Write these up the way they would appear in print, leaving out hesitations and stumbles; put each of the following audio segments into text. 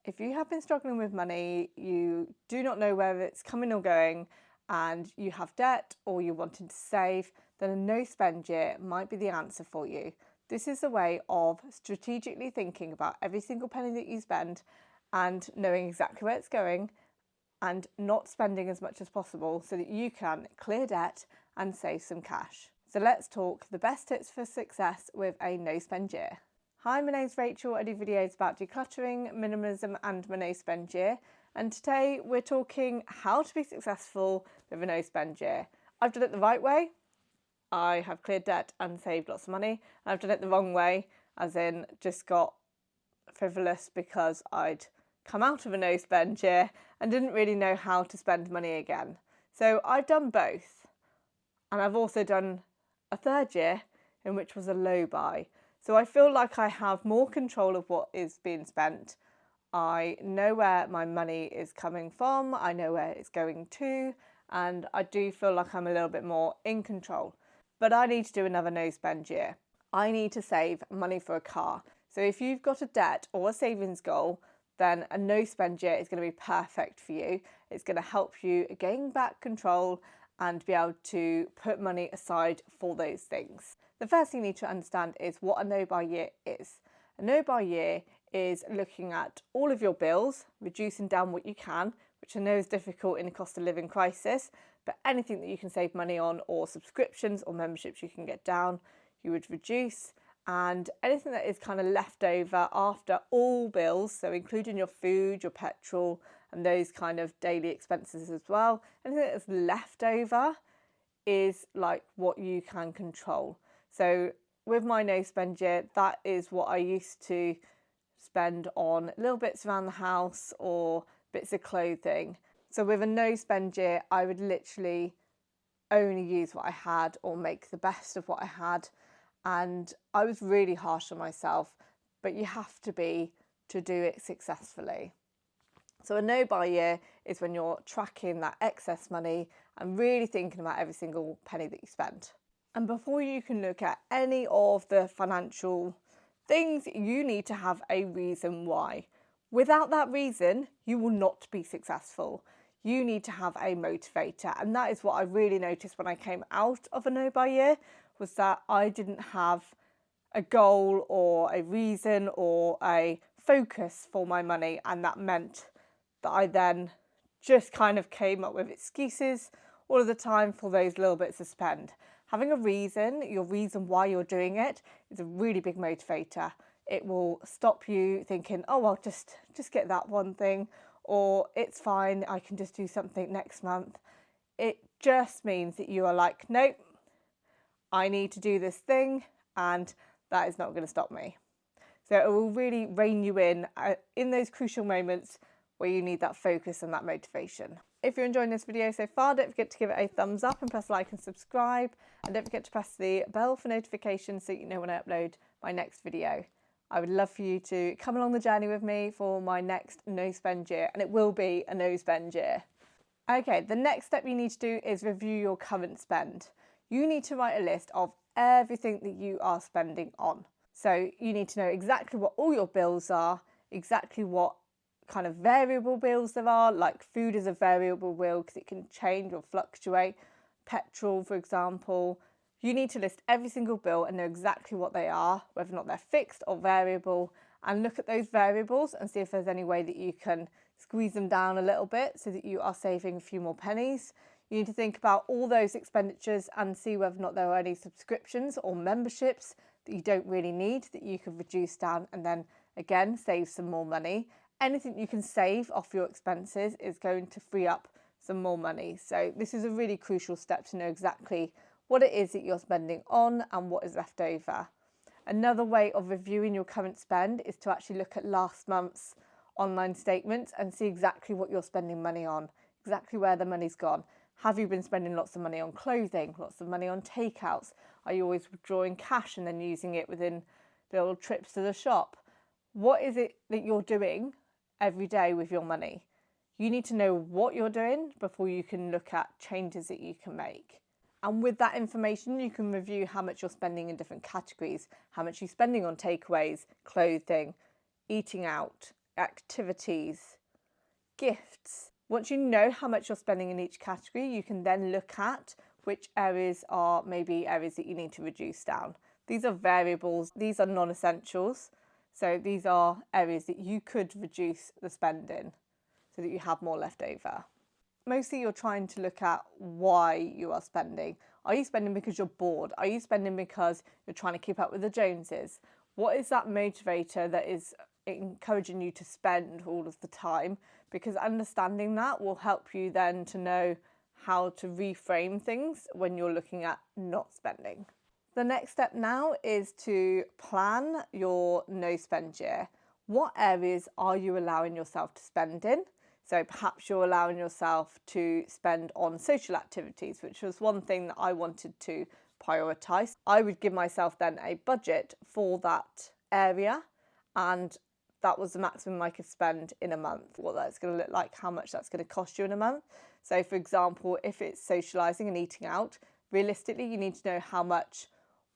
If you have been struggling with money, you do not know where it's coming or going, and you have debt or you're wanting to save, then a no spend year might be the answer for you. This is a way of strategically thinking about every single penny that you spend and knowing exactly where it's going and not spending as much as possible so that you can clear debt and save some cash. So let's talk the best tips for success with a no spend year. Hi, my name's Rachel. I do videos about decluttering, minimalism and my no spend year. And today we're talking how to be successful with a no spend year. I've done it the right way. I have cleared debt and saved lots of money. I've done it the wrong way, as in just got frivolous because I'd come out of a no spend year and didn't really know how to spend money again. So I've done both. And I've also done a third year in which was a low buy. So I feel like I have more control of what is being spent. I know where my money is coming from, I know where it's going to, and I do feel like I'm a little bit more in control. But I need to do another no spend year. I need to save money for a car. So if you've got a debt or a savings goal, then a no spend year is going to be perfect for you. It's going to help you gain back control and be able to put money aside for those things. The first thing you need to understand is what a no buy year is. A no buy year is looking at all of your bills, reducing down what you can, which I know is difficult in a cost of living crisis, but anything that you can save money on or subscriptions or memberships you can get down, you would reduce. And anything that is kind of left over after all bills, so including your food, your petrol, and those kind of daily expenses as well, anything that is left over is like what you can control. So with my no spend year, that is what I used to spend on little bits around the house or bits of clothing. So with a no spend year, I would literally only use what I had or make the best of what I had. And I was really harsh on myself, but you have to be to do it successfully. So a no buy year is when you're tracking that excess money and really thinking about every single penny that you spend. And before you can look at any of the financial things, you need to have a reason why. Without that reason, you will not be successful. You need to have a motivator. And that is what I really noticed when I came out of a no buy year, was that I didn't have a goal or a reason or a focus for my money. And that meant that I then just kind of came up with excuses all of the time for those little bits to spend. Having a reason, your reason why you're doing it, is a really big motivator. It will stop you thinking, oh, I'll just get that one thing, or it's fine, I can just do something next month. It just means that you are like, nope, I need to do this thing, and that is not going to stop me. So it will really rein you in those crucial moments where you need that focus and that motivation. If you're enjoying this video so far, don't forget to give it a thumbs up and press like and subscribe. And don't forget to press the bell for notifications so you know when I upload my next video. I would love for you to come along the journey with me for my next no spend year, and it will be a no spend year. Okay, the next step you need to do is review your current spend. You need to write a list of everything that you are spending on. So you need to know exactly what all your bills are, exactly what kind of variable bills there are, like food is a variable bill because it can change or fluctuate. Petrol, for example. You need to list every single bill and know exactly what they are, whether or not they're fixed or variable, and look at those variables and see if there's any way that you can squeeze them down a little bit so that you are saving a few more pennies. You need to think about all those expenditures and see whether or not there are any subscriptions or memberships that you don't really need that you could reduce down and then again save some more money. Anything you can save off your expenses is going to free up some more money. So this is a really crucial step to know exactly what it is that you're spending on and what is left over. Another way of reviewing your current spend is to actually look at last month's online statements and see exactly what you're spending money on, exactly where the money's gone. Have you been spending lots of money on clothing, lots of money on takeouts? Are you always withdrawing cash and then using it within little trips to the shop? What is it that you're doing every day with your money? You need to know what you're doing before you can look at changes that you can make. And with that information, you can review how much you're spending in different categories, how much you're spending on takeaways, clothing, eating out, activities, gifts. Once you know how much you're spending in each category, you can then look at which areas are maybe areas that you need to reduce down. These are variables, these are non-essentials. So these are areas that you could reduce the spend in so that you have more left over. Mostly you're trying to look at why you are spending. Are you spending because you're bored? Are you spending because you're trying to keep up with the Joneses? What is that motivator that is encouraging you to spend all of the time? Because understanding that will help you then to know how to reframe things when you're looking at not spending. The next step now is to plan your no spend year. What areas are you allowing yourself to spend in? So perhaps you're allowing yourself to spend on social activities, which was one thing that I wanted to prioritise. I would give myself then a budget for that area, and that was the maximum I could spend in a month. What that's going to look like, how much that's going to cost you in a month. So for example, if it's socialising and eating out, realistically you need to know how much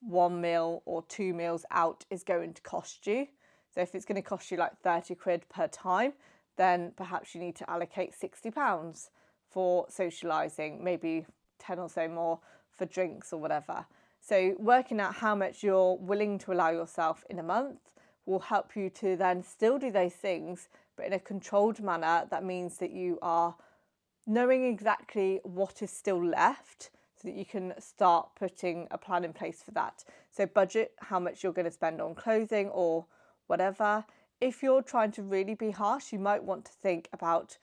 one meal or 2 meals out is going to cost you. So if it's going to cost you like 30 quid per time, then perhaps you need to allocate £60 for socialising, maybe 10 or so more for drinks or whatever. So working out how much you're willing to allow yourself in a month will help you to then still do those things, but in a controlled manner. That means that you are knowing exactly what is still left so that you can start putting a plan in place for that. So budget how much you're going to spend on clothing or whatever. If you're trying to really be harsh, you might want to think about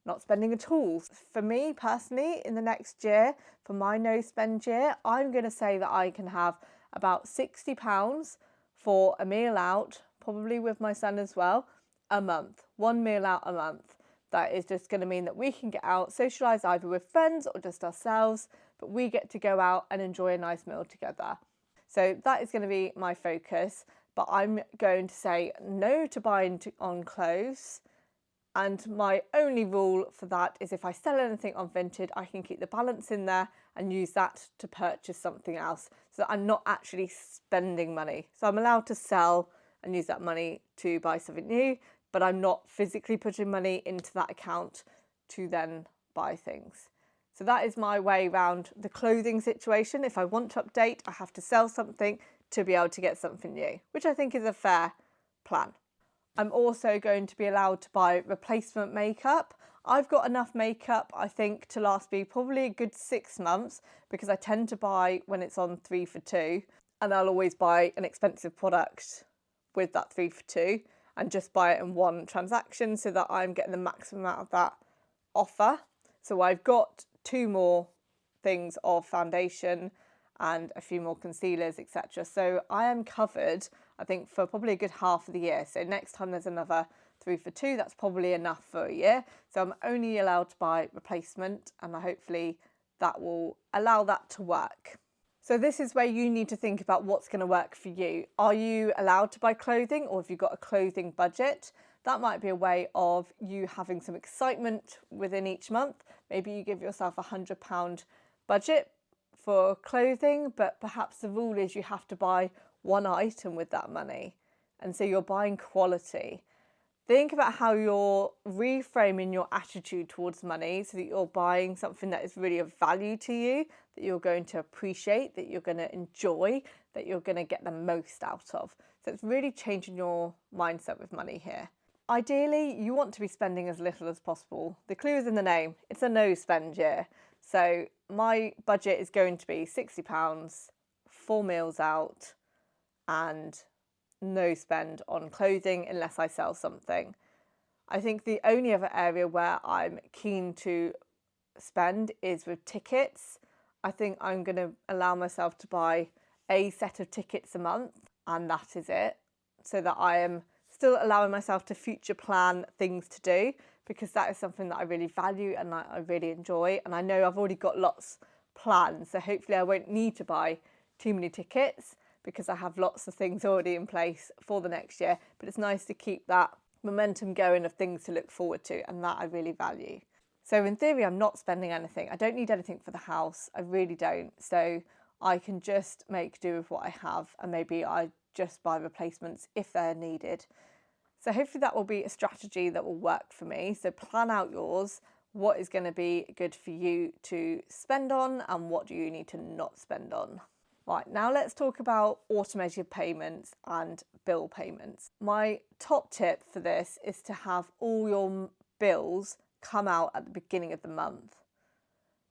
not spending at all. For me personally, in the next year, for my no spend year, I'm going to say that I can have about £60 for a meal out, probably with my son as well, a month. One meal out a month. That is just going to mean that we can get out, socialise either with friends or just ourselves, but we get to go out and enjoy a nice meal together. So that is going to be my focus. But I'm going to say no to buying on clothes, and my only rule for that is if I sell anything on Vinted, I can keep the balance in there and use that to purchase something else, so that I'm not actually spending money. So I'm allowed to sell and use that money to buy something new, but I'm not physically putting money into that account to then buy things. So that is my way around the clothing situation. If I want to update, I have to sell something to be able to get something new, which I think is a fair plan. I'm also going to be allowed to buy replacement makeup. I've got enough makeup, I think, to last me probably a good 6 months, because I tend to buy when it's on 3 for 2, and I'll always buy an expensive product with that 3 for 2 and just buy it in one transaction so that I'm getting the maximum out of that offer. So I've got 2 more things of foundation and a few more concealers, etc. So I am covered, I think, for probably a good half of the year. So next time there's another 3 for 2, that's probably enough for a year. So I'm only allowed to buy replacement, and hopefully that will allow that to work. So this is where you need to think about what's going to work for you. Are you allowed to buy clothing, or have you got a clothing budget? That might be a way of you having some excitement within each month. Maybe you give yourself £100 budget for clothing, but perhaps the rule is you have to buy one item with that money, and so you're buying quality. Think about how you're reframing your attitude towards money so that you're buying something that is really of value to you, that you're going to appreciate, that you're going to enjoy, that you're going to get the most out of. So it's really changing your mindset with money here. Ideally, you want to be spending as little as possible. The clue is in the name. It's a no spend year. So my budget is going to be £60, 4 meals out, and no spend on clothing unless I sell something. I think the only other area where I'm keen to spend is with tickets. I think I'm going to allow myself to buy a set of tickets a month, and that is it, so that I am still allowing myself to future plan things to do, because that is something that I really value and I really enjoy, and I know I've already got lots planned, so hopefully I won't need to buy too many tickets because I have lots of things already in place for the next year. But it's nice to keep that momentum going of things to look forward to, and that I really value. So in theory, I'm not spending anything. I don't need anything for the house. I really don't. So I can just make do with what I have, and maybe I just buy replacements if they're needed. So hopefully that will be a strategy that will work for me. So plan out yours. What is going to be good for you to spend on and what do you need to not spend on? Right, now let's talk about automated payments and bill payments. My top tip for this is to have all your bills come out at the beginning of the month.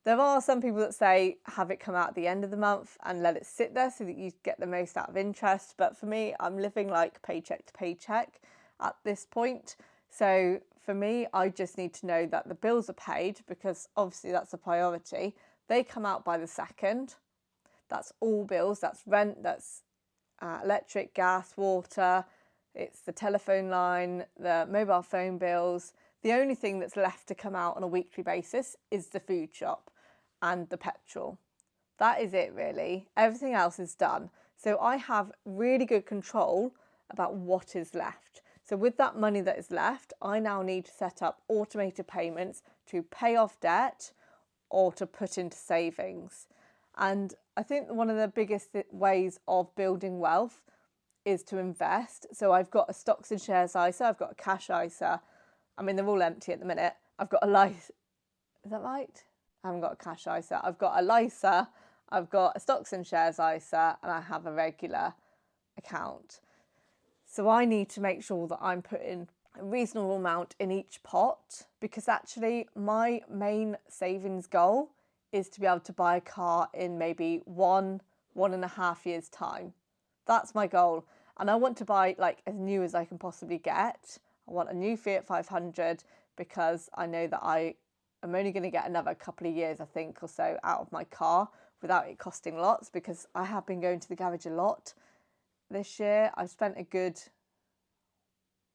There are some people that say have it come out at the end of the month and let it sit there so that you get the most out of interest. But for me, I'm living like paycheck to paycheck at this point. So for me, I just need to know that the bills are paid because obviously that's a priority. They come out by the 2nd. That's all bills. That's rent, that's electric, gas, water. It's the telephone line, the mobile phone bills. The only thing that's left to come out on a weekly basis is the food shop and the petrol. That is it really. Everything else is done. So I have really good control about what is left. So with that money that is left, I now need to set up automated payments to pay off debt or to put into savings. And I think one of the biggest ways of building wealth is to invest. So I've got a stocks and shares ISA, I've got a cash ISA. I mean, they're all empty at the minute. I've got a life. Is that right? I haven't got a cash ISA. I've got a LISA, I've got a stocks and shares ISA, and I have a regular account. So I need to make sure that I'm putting a reasonable amount in each pot because actually my main savings goal is to be able to buy a car in maybe 1.5 years time. That's my goal. And I want to buy like as new as I can possibly get. I want a new Fiat 500 because I know that I'm only going to get another couple of years, I think, or so out of my car without it costing lots because I have been going to the garage a lot this year. I've spent a good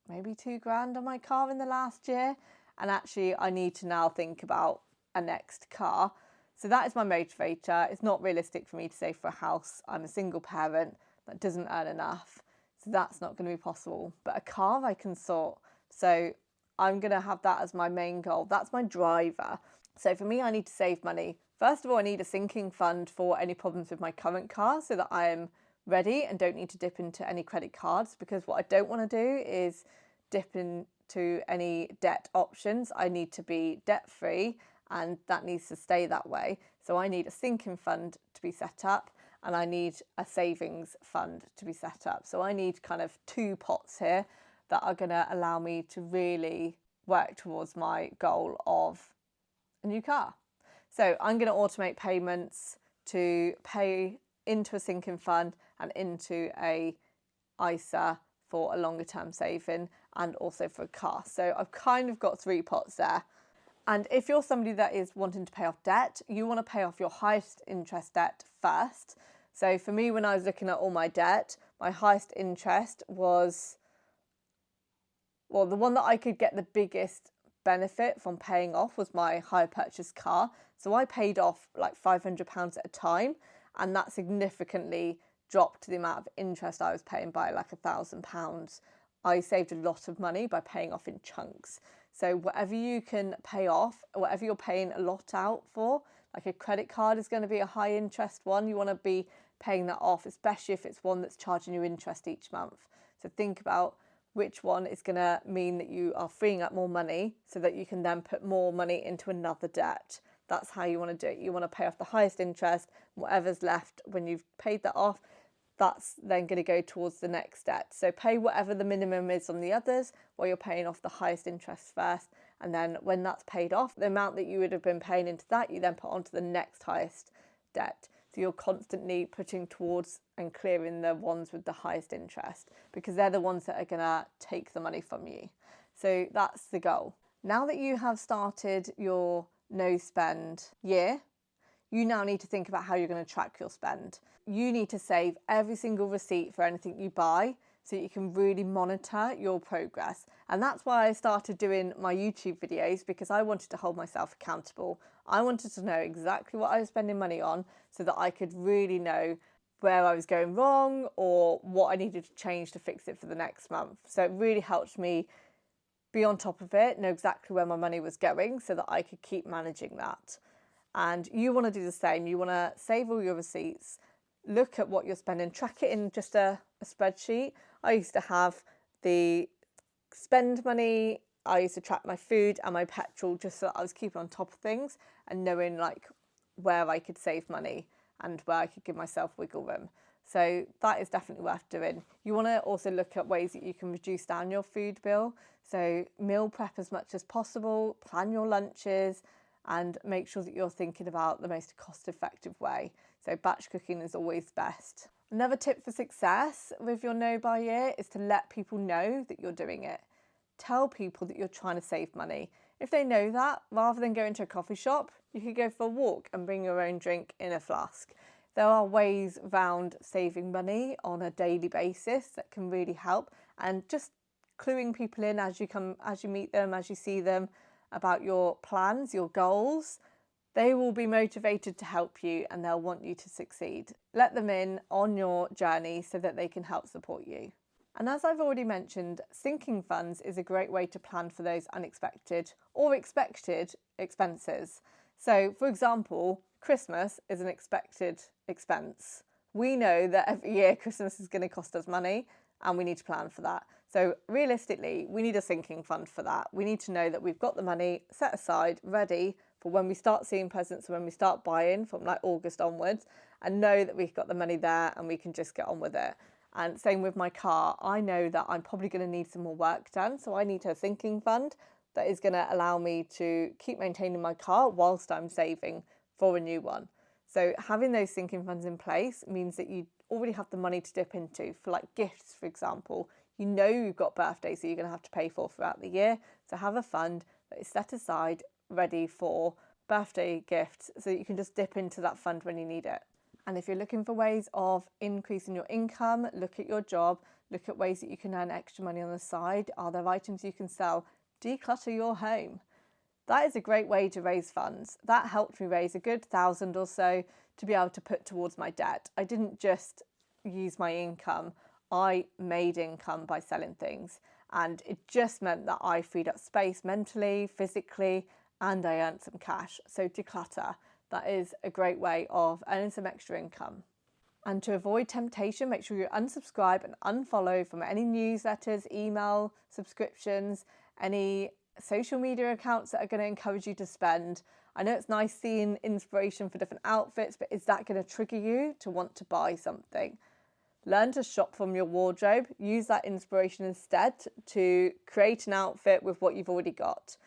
maybe £2,000 on my car in the last year. And actually I need to now think about a next car. So that is my motivator. It's not realistic for me to save for a house. I'm a single parent that doesn't earn enough. So that's not going to be possible. But a car I can sort. So I'm going to have that as my main goal. That's my driver. So for me, I need to save money. First of all, I need a sinking fund for any problems with my current car so that I am ready and don't need to dip into any credit cards, because what I don't want to do is dip into any debt options. I need to be debt free and that needs to stay that way. So I need a sinking fund to be set up and I need a savings fund to be set up. So I need kind of 2 pots here that are going to allow me to really work towards my goal of a new car. So I'm going to automate payments to pay into a sinking fund and into a ISA for a longer term saving and also for a car. So I've kind of got 3 pots there. And if you're somebody that is wanting to pay off debt, you want to pay off your highest interest debt first. So for me, when I was looking at all my debt, my highest interest was, well, the one that I could get the biggest benefit from paying off was my hire purchase car. So I paid off like £500 at a time, and that significantly dropped the amount of interest I was paying by like £1,000. I saved a lot of money by paying off in chunks. So whatever you can pay off, whatever you're paying a lot out for, like a credit card is going to be a high interest one. You want to be paying that off, especially if it's one that's charging you interest each month. So think about which one is going to mean that you are freeing up more money so that you can then put more money into another debt. That's how you want to do it. You want to pay off the highest interest, whatever's left when you've paid that off, that's then going to go towards the next debt. So pay whatever the minimum is on the others while you're paying off the highest interest first. And then when that's paid off, the amount that you would have been paying into that, you then put onto the next highest debt. So you're constantly putting towards and clearing the ones with the highest interest because they're the ones that are going to take the money from you. So that's the goal. Now that you have started your no spend year, you now need to think about how you're going to track your spend. You need to save every single receipt for anything you buy so you can really monitor your progress. And that's why I started doing my YouTube videos, because I wanted to hold myself accountable. I wanted to know exactly what I was spending money on so that I could really know where I was going wrong or what I needed to change to fix it for the next month. So it really helped me be on top of it, know exactly where my money was going so that I could keep managing that. And you want to do the same. You want to save all your receipts, look at what you're spending, track it in just a spreadsheet. I used to have the spend money, I used to track my food and my petrol just so that I was keeping on top of things and knowing like where I could save money and where I could give myself wiggle room. So that is definitely worth doing. You want to also look at ways that you can reduce down your food bill. So meal prep as much as possible, plan your lunches, and make sure that you're thinking about the most cost-effective way. So batch cooking is always best. Another tip for success with your no buy year is to let people know that you're doing it. Tell people that you're trying to save money. If they know that, rather than going to a coffee shop, you could go for a walk and bring your own drink in a flask. There are ways around saving money on a daily basis that can really help, and just cluing people in as you meet them, as you see them, about your plans, your goals. They will be motivated to help you and they'll want you to succeed. Let them in on your journey so that they can help support you. And as I've already mentioned, sinking funds is a great way to plan for those unexpected or expected expenses. So, for example, Christmas is an expected expense. We know that every year Christmas is going to cost us money and we need to plan for that. So realistically, we need a sinking fund for that. We need to know that we've got the money set aside, ready for when we start seeing presents, when we start buying from like August onwards, and know that we've got the money there and we can just get on with it. And same with my car. I know that I'm probably going to need some more work done, so I need a sinking fund that is going to allow me to keep maintaining my car whilst I'm saving for a new one. So having those sinking funds in place means that you already have the money to dip into for like gifts, for example. You know you've got birthdays that you're going to have to pay for throughout the year. So have a fund that is set aside, ready for birthday gifts, so that you can just dip into that fund when you need it. And if you're looking for ways of increasing your income, look at your job, look at ways that you can earn extra money on the side. Are there items you can sell? Declutter your home. That is a great way to raise funds. That helped me raise a good £1,000 or so to be able to put towards my debt. I didn't just use my income, I made income by selling things. And it just meant that I freed up space mentally, physically, and I earned some cash. So declutter, that is a great way of earning some extra income. And to avoid temptation, make sure you unsubscribe and unfollow from any newsletters, email subscriptions, any social media accounts that are going to encourage you to spend. I know it's nice seeing inspiration for different outfits, but is that going to trigger you to want to buy something? Learn to shop from your wardrobe. Use that inspiration instead to create an outfit with what you've already got.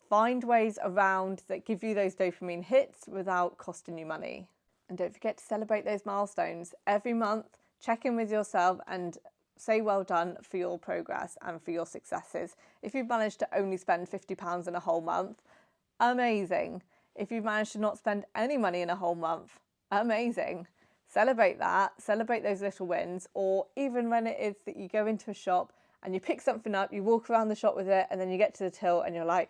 Find ways around that give you those dopamine hits without costing you money. And don't forget to celebrate those milestones. Every month, check in with yourself and say well done for your progress and for your successes. If you've managed to only spend £50 in a whole month, amazing. If you've managed to not spend any money in a whole month, amazing. Celebrate that, celebrate those little wins, or even when it is that you go into a shop and you pick something up, you walk around the shop with it, and then you get to the till and you're like,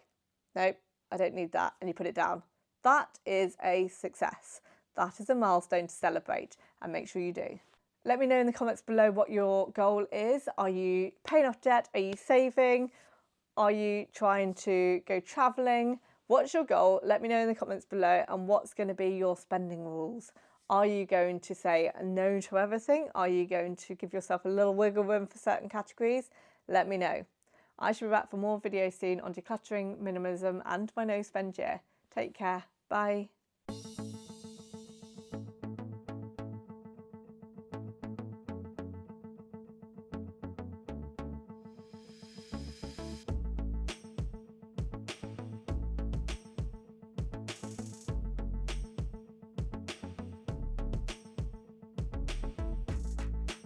nope, I don't need that, and you put it down. That is a success. That is a milestone to celebrate, and make sure you do. Let me know in the comments below what your goal is. Are you paying off debt? Are you saving? Are you trying to go travelling? What's your goal? Let me know in the comments below, and what's going to be your spending rules. Are you going to say no to everything? Are you going to give yourself a little wiggle room for certain categories? Let me know. I shall be back for more videos soon on decluttering, minimalism, and my no spend year. Take care. Bye.